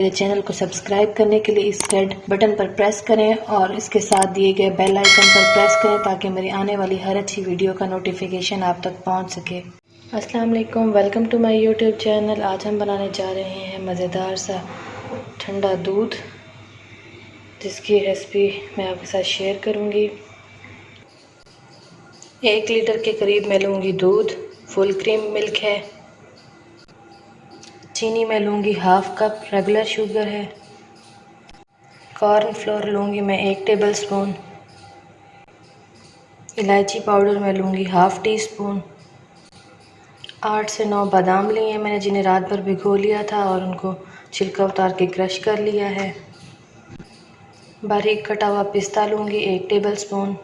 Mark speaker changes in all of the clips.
Speaker 1: मेरे चैनल को सब्सक्राइब करने के लिए इस रेड बटन पर प्रेस करें और इसके साथ दिए गए बेल आइकन पर प्रेस करें ताकि मेरी आने वाली हर अच्छी वीडियो का नोटिफिकेशन आप तक पहुंच सके। अस्सलाम वालेकुम, welcome to my YouTube channel. आज हम बनाने जा रहे हैं मज़ेदार सा ठंडा दूध, जिसकी रेसिपी मैं आपके साथ शेयर करूँगी। 1 लीटर के करीब मैं लूँगी दूध, फुल क्रीम मिल्क है। चीनी मैं लूँगी हाफ़ कप, रेगुलर शुगर है। कॉर्न फ्लोर लूँगी मैं 1 टेबल स्पून। इलायची पाउडर मैं लूँगी हाफ़ टी स्पून। 8 से 9 बादाम लिए हैं मैंने, जिन्हें रात भर भिगो लिया था और उनको छिलका उतार के क्रश कर लिया है। बारीक कटा हुआ पिस्ता लूँगी 1 टेबल स्पून।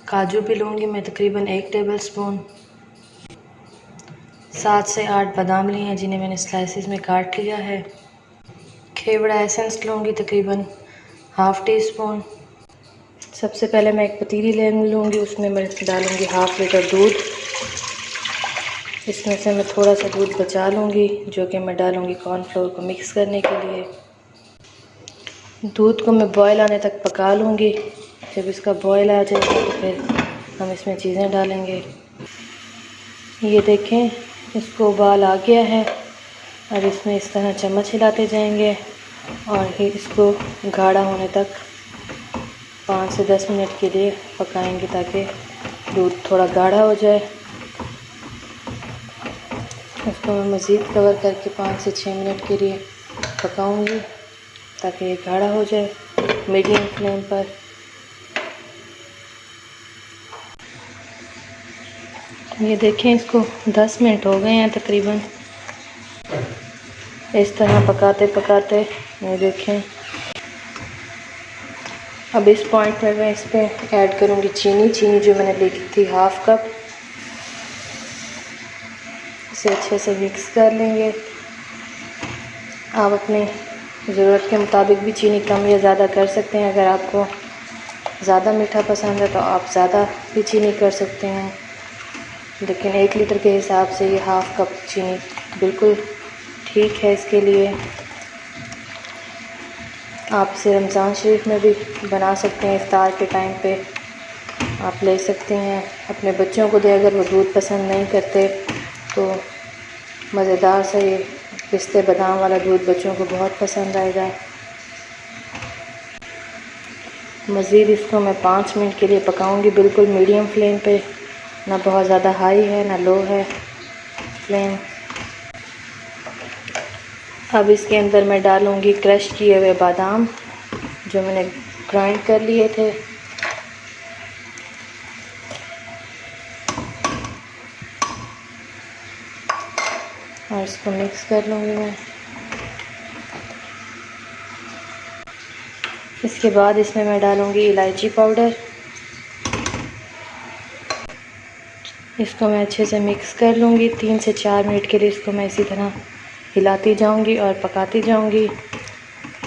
Speaker 1: काजू भी लूँगी मैं तकरीबन 1 टेबल स्पून। 7 से 8 बादाम लिए हैं, जिन्हें मैंने स्लाइसिस में काट लिया है। खेवड़ा एसेंस लूँगी तकरीबन हाफ़ टी स्पून। सबसे पहले मैं एक पतीली ले लूँगी, उसमें मैं डालूँगी हाफ़ लीटर दूध। इसमें से मैं थोड़ा सा दूध बचा लूँगी, जो कि मैं डालूँगी कॉर्नफ्लोर को मिक्स करने के लिए। दूध को मैं बॉयल आने तक पका लूँगी। जब इसका बॉयल आ जाएगा तो फिर हम इसमें चीज़ें डालेंगे। ये देखें, इसको उबाल आ गया है और इसमें इस तरह चम्मच हिलाते जाएंगे और फिर इसको गाढ़ा होने तक 5 से 10 मिनट के लिए पकाएंगे ताकि दूध थोड़ा गाढ़ा हो जाए। इसको मैं मज़ीद कवर करके 5 से 6 मिनट के लिए पकाऊंगी ताकि ये गाढ़ा हो जाए मीडियम फ्लेम पर। ये देखें, इसको 10 मिनट हो गए हैं तकरीबन। इस तरह पकाते पकाते ये देखें, अब इस पॉइंट पर मैं इस पर ऐड करूँगी चीनी जो मैंने ली थी हाफ़ कप। इसे अच्छे से मिक्स कर लेंगे। आप अपने ज़रूरत के मुताबिक भी चीनी कम या ज़्यादा कर सकते हैं। अगर आपको ज़्यादा मीठा पसंद है तो आप ज़्यादा भी चीनी कर सकते हैं, लेकिन 1 लीटर के हिसाब से ये हाफ़ कप चीनी बिल्कुल ठीक है इसके लिए। आप इसे रमज़ान शरीफ में भी बना सकते हैं, इफ्तार के टाइम पे आप ले सकते हैं। अपने बच्चों को दे, अगर वो दूध पसंद नहीं करते तो मज़ेदार सा ये पिस्ते बादाम वाला दूध बच्चों को बहुत पसंद आएगा। मज़ीद इसको मैं 5 मिनट के लिए पकाऊंगी बिल्कुल मीडियम फ्लेम पे, ना बहुत ज़्यादा हाई है ना लो है फ्लेम। अब इसके अंदर मैं डालूंगी क्रश किए हुए बादाम जो मैंने ग्राइंड कर लिए थे। और इसको मिक्स कर लूँगी मैं। इसके बाद इसमें मैं डालूँगी इलायची पाउडर। इसको मैं अच्छे से मिक्स कर लूँगी। 3 से 4 मिनट के लिए इसको मैं इसी तरह हिलाती जाऊँगी और पकाती जाऊँगी।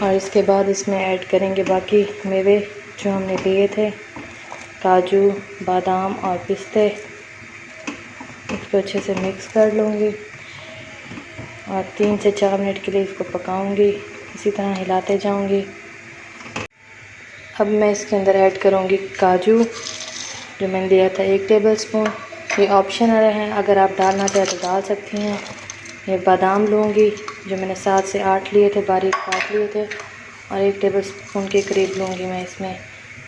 Speaker 1: और इसके बाद इसमें ऐड करेंगे बाकी मेवे जो हमने लिए थे, काजू, बादाम और पिस्ते। इसको अच्छे से मिक्स कर लूँगी और 3 से 4 मिनट के लिए इसको पकाऊँगी, इसी तरह हिलाते जाऊँगी। अब मैं इसके अंदर ऐड करूँगी काजू जो मैंने लिया था 1 टेबल स्पून। ये ऑप्शनल है, अगर आप डालना चाहें तो डाल सकती हैं। ये बादाम लूँगी जो मैंने 7 से 8 लिए थे, बारीक काट लिए थे। और 1 टेबल स्पून के करीब लूँगी मैं इसमें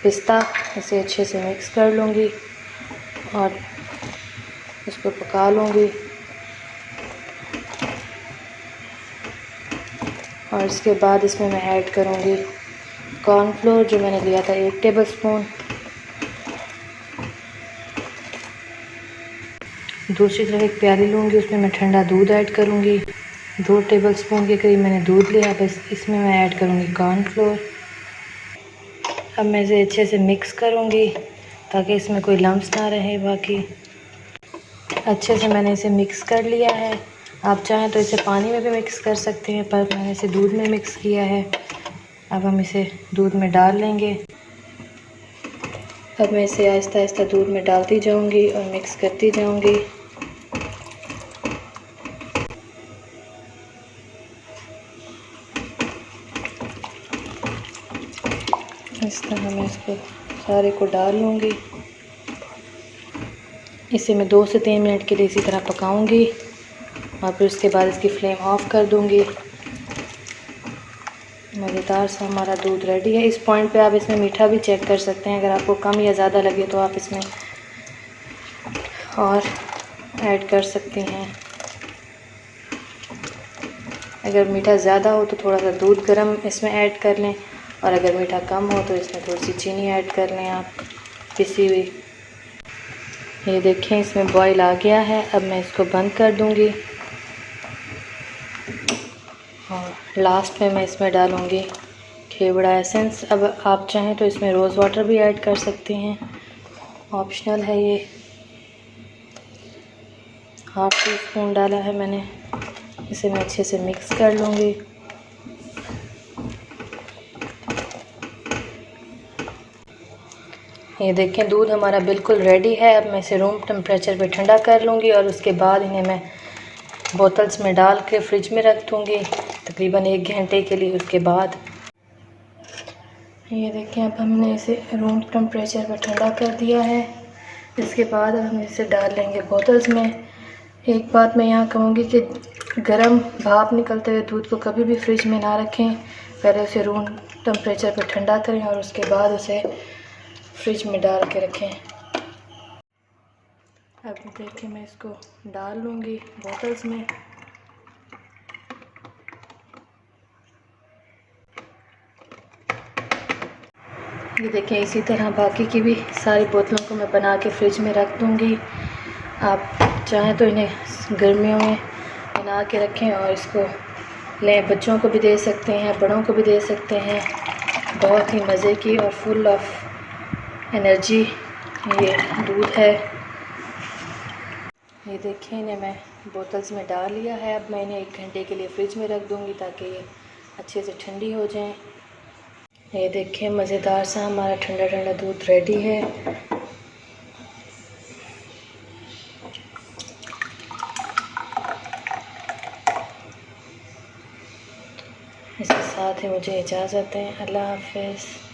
Speaker 1: पिस्ता। इसे अच्छे से मिक्स कर लूँगी और इसको पका लूँगी। और इसके बाद इसमें मैं ऐड करूँगी कॉर्नफ्लोर जो मैंने लिया था 1 टेबल स्पून। दूसरी तरफ एक प्याली लूँगी, उसमें मैं ठंडा दूध ऐड करूँगी। 2 टेबल स्पून के करीब मैंने दूध लिया, बस इसमें मैं ऐड करूँगी कॉर्नफ्लोर। अब मैं इसे अच्छे से मिक्स करूँगी ताकि इसमें कोई लम्स ना रहे। बाकी अच्छे से मैंने इसे मिक्स कर लिया है। आप चाहें तो इसे पानी में भी मिक्स कर सकते हैं, पर मैंने इसे दूध में मिक्स किया है। अब हम इसे दूध में डाल लेंगे। अब मैं इसे आहिस्ता आहिस्ता दूध में डालती जाऊंगी और मिक्स करती जाऊंगी। इस तरह मैं इसको सारे को डाल लूँगी। इसे मैं 2 से 3 मिनट के लिए इसी तरह पकाऊंगी और फिर उसके बाद इसकी फ्लेम ऑफ कर दूंगी। मज़ेदार सा हमारा दूध रेडी है। इस पॉइंट पे आप इसमें मीठा भी चेक कर सकते हैं। अगर आपको कम या ज़्यादा लगे तो आप इसमें और ऐड कर सकती हैं। अगर मीठा ज़्यादा हो तो थोड़ा सा दूध गर्म इसमें ऐड कर लें, और अगर मीठा कम हो तो इसमें थोड़ी सी चीनी ऐड कर लें आप पिसी हुई। ये देखें इसमें बॉईल आ गया है। अब मैं इसको बंद कर दूंगी और लास्ट में मैं इसमें डालूंगी खेवड़ा एसेंस। अब आप चाहें तो इसमें रोज़ वाटर भी ऐड कर सकती हैं, ऑप्शनल है ये। 1/2 टीस्पून डाला है मैंने। इसे मैं अच्छे से मिक्स कर लूँगी। ये देखें दूध हमारा बिल्कुल रेडी है। अब मैं इसे रूम टेम्परेचर पे ठंडा कर लूँगी और उसके बाद इन्हें मैं बोतल्स में डाल के फ्रिज में रख दूँगी तकरीबन 1 घंटे के लिए। उसके बाद ये देखें अब हमने इसे रूम टेम्परेचर पर ठंडा कर दिया है। इसके बाद हम इसे डाल लेंगे बोतल्स में। एक बात मैं यहाँ कहूँगी कि गरम भाप निकलते हुए दूध को कभी भी फ्रिज में ना रखें। पहले उसे रूम टेम्परेचर पर ठंडा करें और उसके बाद उसे फ्रिज में डाल के रखें। अब देखिए मैं इसको डाल लूँगी बोतल्स में। ये देखें इसी तरह बाकी की भी सारी बोतलों को मैं बना के फ्रिज में रख दूँगी। आप चाहें तो इन्हें गर्मियों में बना के रखें और इसको लें, बच्चों को भी दे सकते हैं, बड़ों को भी दे सकते हैं। बहुत ही मज़े की और फुल ऑफ एनर्जी ये दूध है। ये देखिए इन्हें मैं बोतल्स में डाल लिया है। अब मैं इन्हें 1 घंटे के लिए फ्रिज में रख दूँगी ताकि ये अच्छे से ठंडी हो जाएं। ये देखिए मज़ेदार सा हमारा ठंडा ठंडा दूध रेडी है। इसके साथ ही मुझे इजाज़त दें। अल्लाह हाफ़िज़।